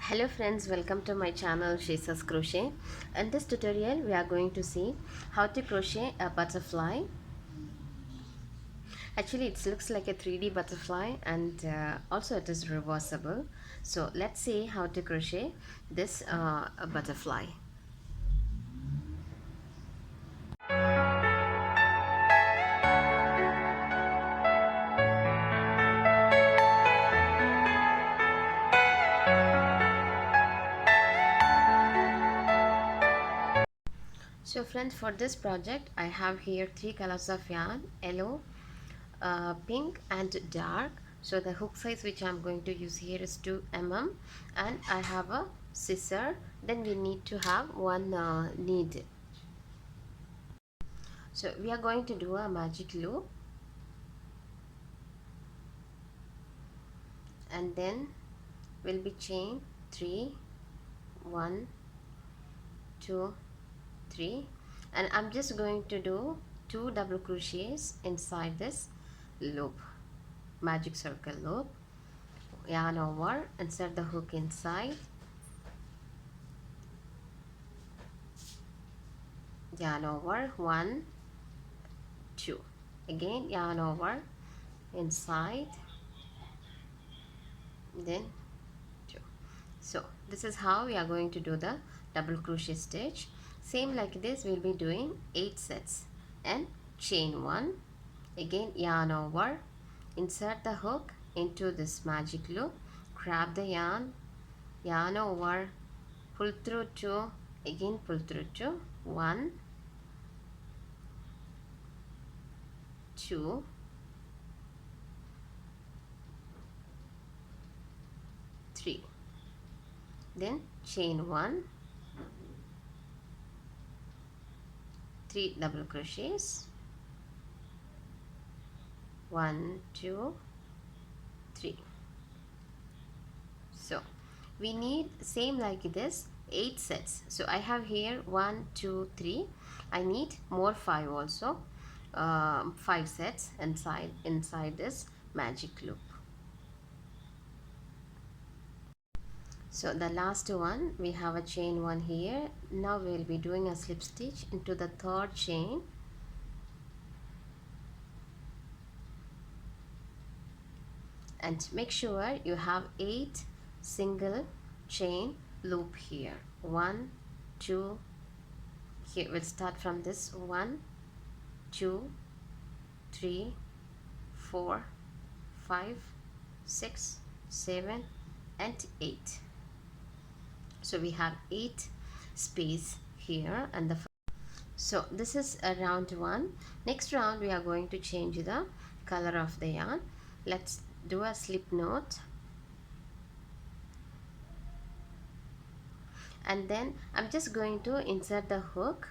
Hello friends, welcome to my channel Shaisa's Crochet. In this tutorial we are going to see how to crochet a butterfly. Actually it looks like a 3D butterfly and also it is reversible. So let's see how to crochet this butterfly. So friends, for this project I have here three colors of yarn: yellow, pink and dark. So the hook size which I'm going to use here is 2 mm, and I have a scissor. Then we need to have one needle. So we are going to do a magic loop, and then will be chain 3, 1, 2, 3, and I'm just going to do 2 double crochets inside this loop, magic circle loop. Yarn over, insert the hook inside, yarn over, 1, 2, again yarn over, inside, then 2. So this is how we are going to do the double crochet stitch. Same like this we'll be doing 8 sets, and chain 1, again yarn over, insert the hook into this magic loop, grab the yarn, yarn over, pull through 2, again pull through 2, 1, 2, 3, then chain 1, 3 double crochets, 1, 2, 3. So we need same like this 8 sets. So I have here 1, 2, 3. I need more 5 also, 5 sets inside this magic loop. So the last one, we have a chain 1 here. Now we will be doing a slip stitch into the third chain, and make sure you have 8 single chain loop here. 1, 2, here we'll start from this 1, 2, 3, 4, 5, 6, 7 and 8. So we have 8 space here, and so this is a round 1. Next round we are going to change the color of the yarn. Let's do a slip knot, and then I'm just going to insert the hook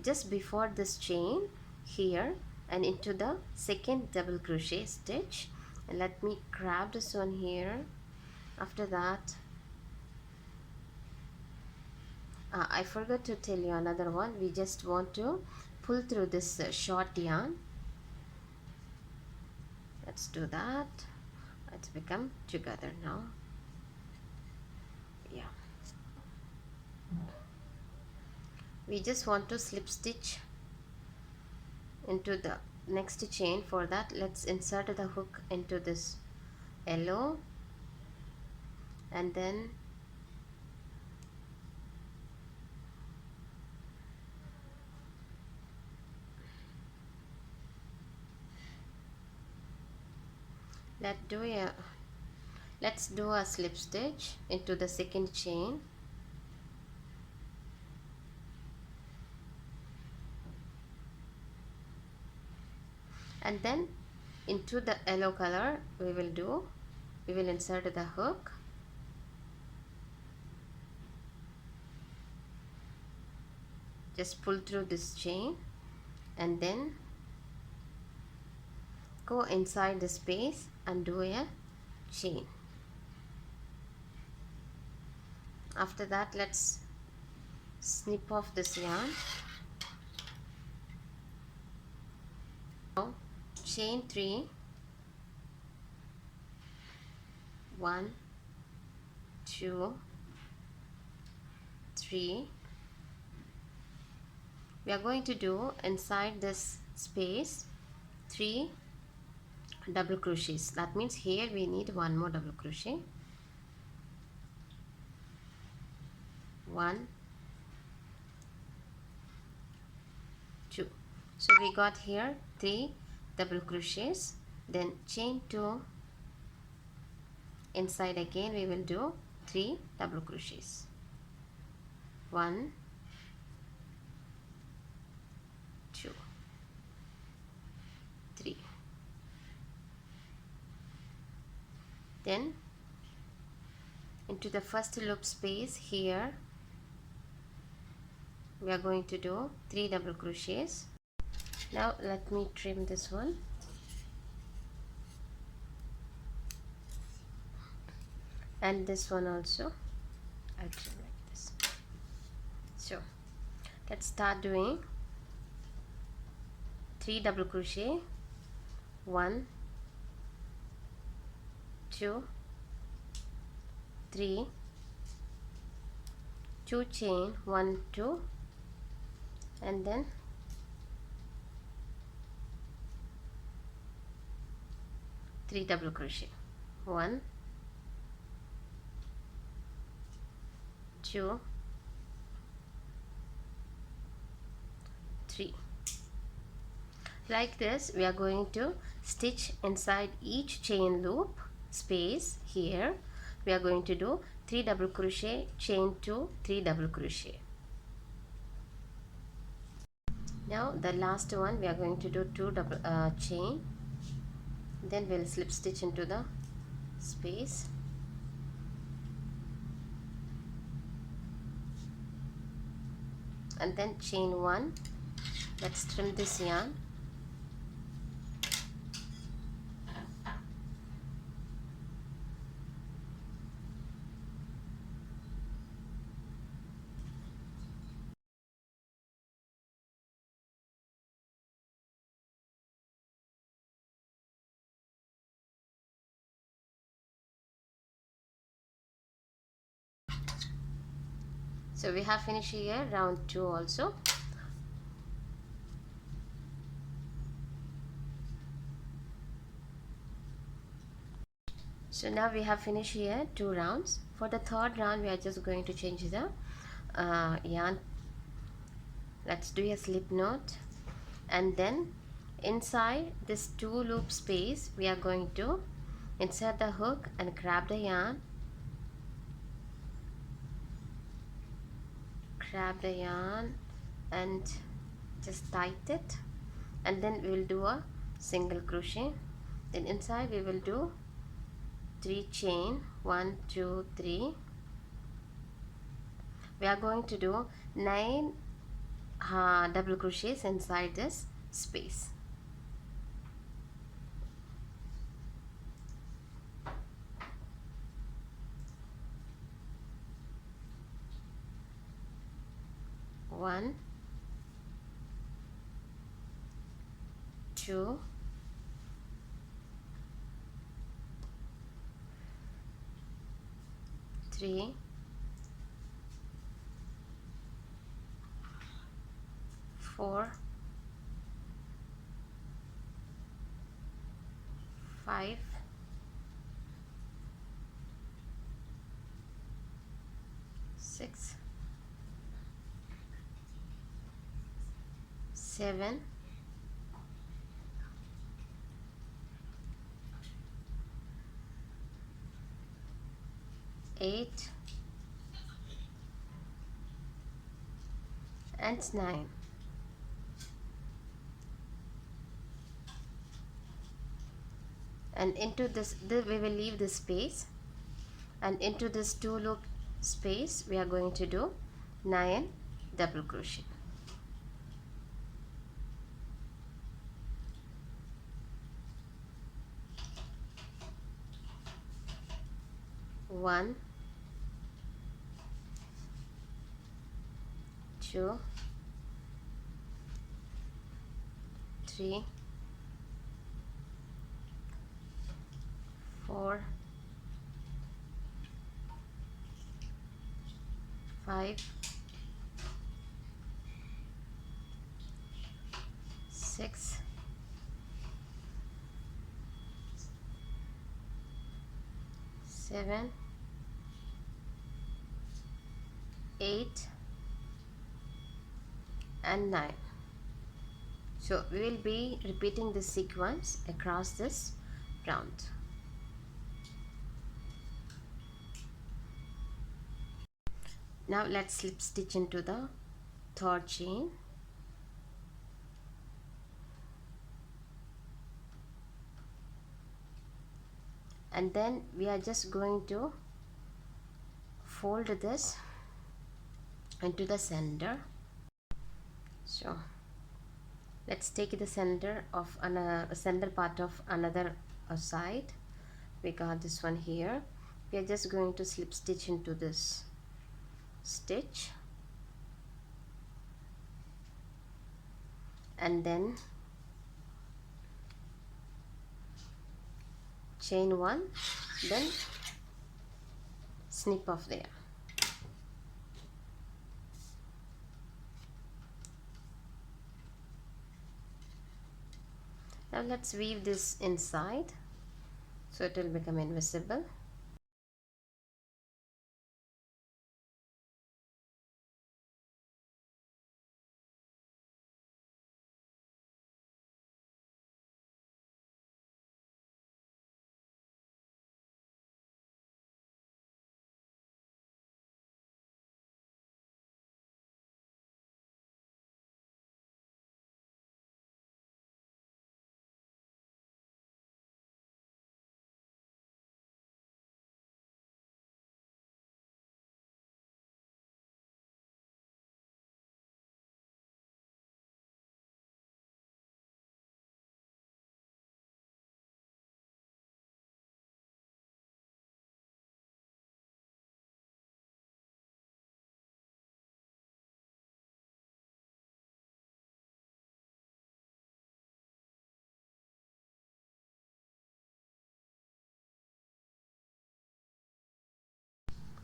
just before this chain here and into the second double crochet stitch, and let me grab this one here. After that, I forgot to tell you another one. We just want to pull through this short yarn. Let's do that. Let's become together now. Yeah, we just want to slip stitch into the next chain. For that, let's insert the hook into this yellow, and then let's do a slip stitch into the second chain, and then into the yellow color we will insert the hook, just pull through this chain, and then go inside the space and do a chain. After that, let's snip off this yarn. Now chain 3, 1, 2, 3. We are going to do inside this space 3 double crochets. That means here we need one more double crochet. 1, 2. So we got here 3 double crochets. Then chain 2. Inside again we will do 3 double crochets. 1, 2, 3. Then into the first loop space here we are going to do 3 double crochets. Now let me trim this one. And this one also I'll trim like this. So let's start doing 3 double crochet. 1, 2, 3, 2 chain, 1, 2, and then 3 double crochet. 1, 2, 3. Like this we are going to stitch inside each chain loop space. Here we are going to do 3 double crochet, chain 2, 3 double crochet. Now the last one we are going to do 2 double chain, then we'll slip stitch into the space. And then chain 1. Let's trim this yarn. So we have finished here round 2 also. So now we have finished here 2 rounds. For the third round we are just going to change the yarn. Let's do a slip knot, and then inside this 2 loop space we are going to insert the hook and grab the yarn. Grab the yarn and just tighten it, and then we will do a single crochet. Then inside we will do 3 chain, 1, 2, 3. We are going to do 9 double crochets inside this space. One, 2, 3, 4, 5, 6, 7, 8, and 9. And into this we will leave this space, and into this 2 loop space we are going to do 9 double crochet. 1, 2, 3, 4, 5, 6, 7, 8 and 9. So we will be repeating this sequence across this round. Now let's slip stitch into the third chain. And then we are just going to fold this into the center. So let's take the center of another center part of another side. We got this one here. We are just going to slip stitch into this stitch, and then chain 1, then snip off there. Now let's weave this inside so it will become invisible.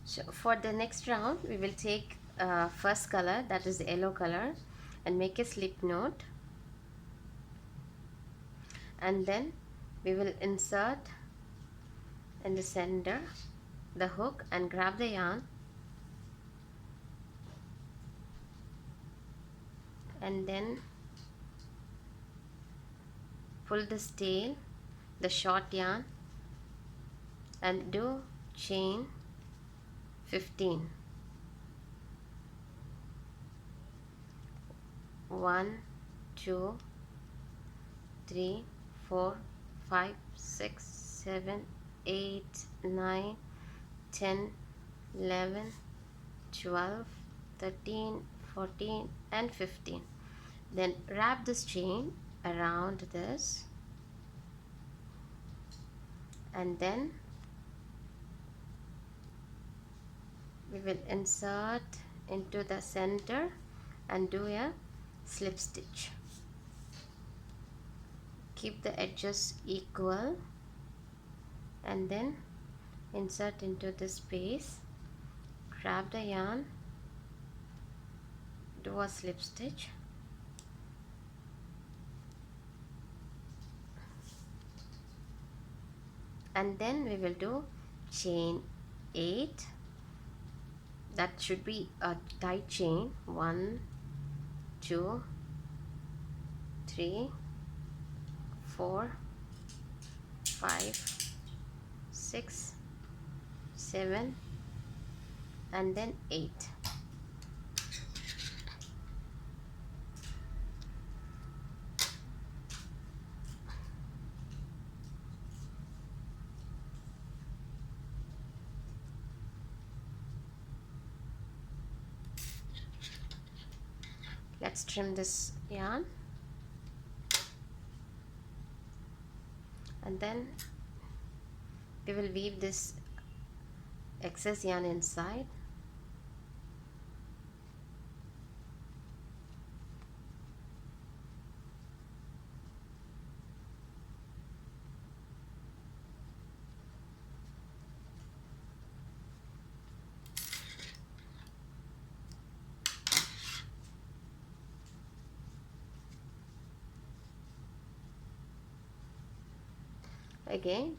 So for the next round we will take first color, that is the yellow color, and make a slip knot, and then we will insert in the center the hook and grab the yarn, and then pull this tail, the short yarn, and do chain 15. 1, 2, 3, 4, 5, 6, 7, 8, 9, 10, 11, 12, 13, 14 and 15. Then wrap this chain around this, and then we will insert into the center and do a slip stitch. Keep the edges equal, and then insert into the space, grab the yarn, do a slip stitch, and then we will do chain 8. That should be a tight chain. 1, 2, 3, 4, 5, 6, 7 and then 8. Let's trim this yarn, and then we will weave this excess yarn inside. again.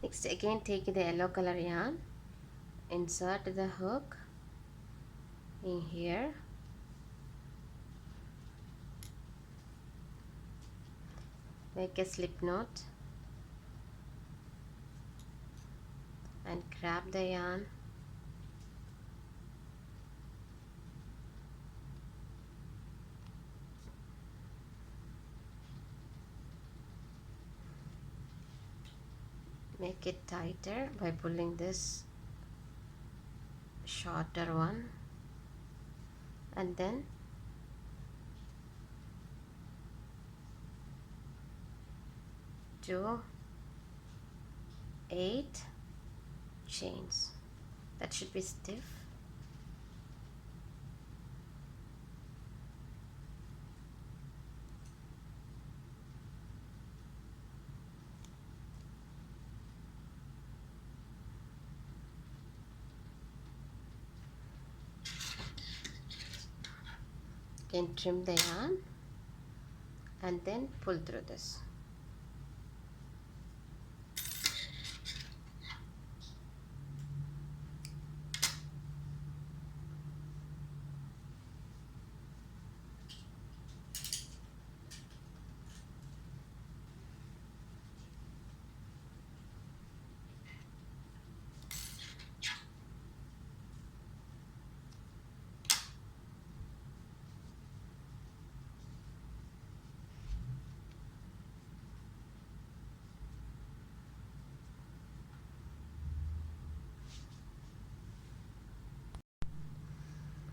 Next, again take the yellow color yarn, insert the hook in here, make a slip knot and grab the yarn, make it tighter by pulling this shorter one, and then do 8 chains. That should be stiff. Again trim the yarn and then pull through this.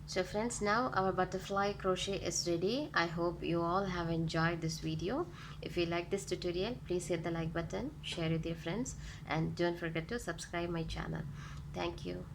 So friends, now our butterfly crochet is ready. I hope you all have enjoyed this video. If you like this tutorial, please hit the like button, share with your friends, and don't forget to subscribe my channel. Thank you.